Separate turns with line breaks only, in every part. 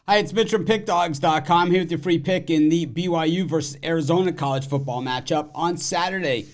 Hi, it's Mitch from Pickdawgz.com here with your free pick in the BYU versus Arizona college football matchup on Saturday,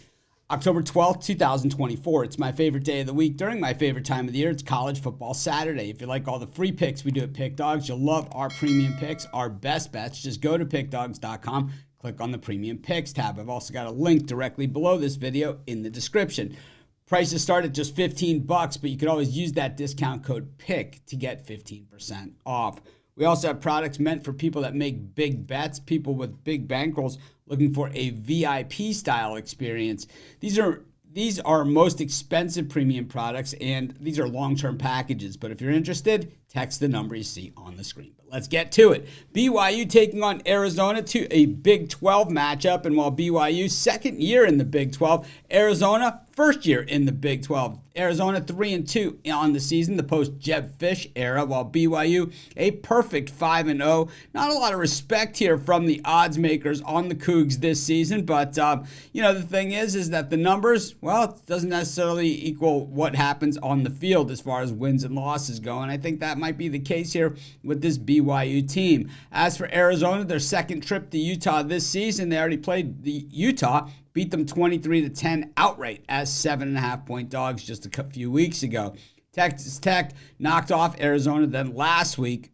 October 12th, 2024. It's my favorite day of the week during my favorite time of the year. It's College Football Saturday. If you like all the free picks we do at Pickdawgz, you'll love our premium picks, our best bets. Just go to Pickdawgz.com, click on the Premium Picks tab. I've also got a link directly below this video in the description. Prices start at just $15, but you can always use that discount code PICK to get 15% off. We also have products meant for people that make big bets, people with big bankrolls looking for a VIP style experience. These are most expensive premium products, and these are long-term packages. But if you're interested, text the number you see on the screen. But let's get to it. BYU taking on Arizona to a Big 12 matchup. And while BYU, second year in the Big 12, Arizona, first year in the Big 12. Arizona 3-2 on the season, the post-Jeb Fish era, while BYU a perfect 5-0. Not a lot of respect here from the odds makers on the Cougs this season, but the thing is that the numbers, well, it doesn't necessarily equal what happens on the field as far as wins and losses go, and I think that might be the case here with this BYU team. As for Arizona, their second trip to Utah this season, they already played the Utah, beat them 23-10 outright as 7.5-point dogs just a few weeks ago. Texas Tech knocked off Arizona then last week.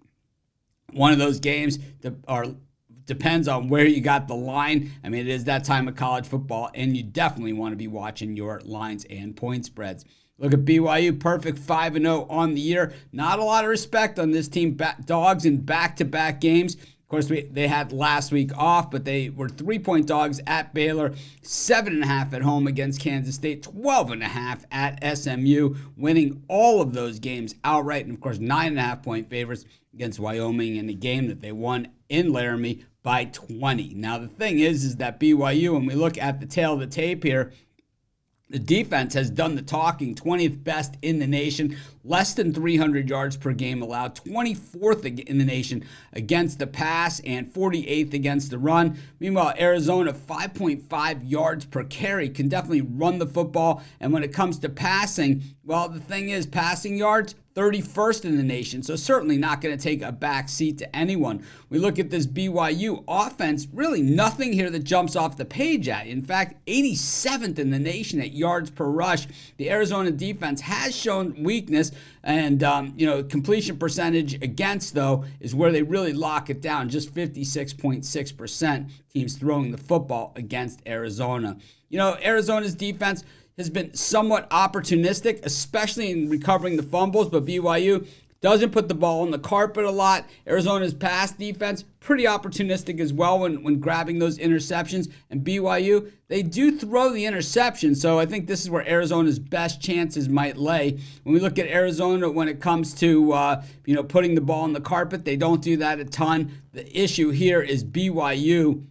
One of those games depends on where you got the line. I mean, it is that time of college football, and you definitely want to be watching your lines and point spreads. Look at BYU, perfect 5-0 on the year. Not a lot of respect on this team. Dogs in back-to-back games. Of course, they had last week off, but they were 3-point dogs at Baylor, 7.5 at home against Kansas State, 12.5 at SMU, winning all of those games outright, and of course 9.5-point favorites against Wyoming in a game that they won in Laramie by 20. Now the thing is that BYU, when we look at the tail of the tape here, the defense has done the talking, 20th best in the nation, less than 300 yards per game allowed, 24th in the nation against the pass, and 48th against the run. Meanwhile, Arizona, 5.5 yards per carry, can definitely run the football. And when it comes to passing, well, the thing is, passing yards, 31st in the nation, so certainly not going to take a back seat to anyone. We look at this BYU offense, really nothing here that jumps off the page at. In fact, 87th in the nation at yards per rush. The Arizona defense has shown weakness, and completion percentage against, though, is where they really lock it down, just 56.6% teams throwing the football against Arizona. Arizona's defense has been somewhat opportunistic, especially in recovering the fumbles, but BYU doesn't put the ball on the carpet a lot. Arizona's pass defense, pretty opportunistic as well when grabbing those interceptions. And BYU, they do throw the interception, so I think this is where Arizona's best chances might lay. When we look at Arizona when it comes to putting the ball on the carpet, they don't do that a ton. The issue here is BYU,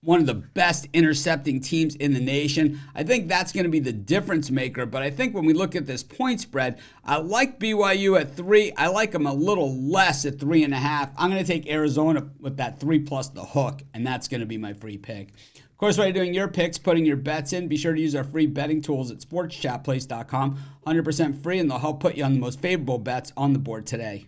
one of the best intercepting teams in the nation. I think that's going to be the difference maker. But I think when we look at this point spread, I like BYU at 3. I like them a little less at 3.5. I'm going to take Arizona with that 3 plus the hook, and that's going to be my free pick. Of course, while you're doing your picks, putting your bets in, be sure to use our free betting tools at sportschatplace.com. 100% free, and they'll help put you on the most favorable bets on the board today.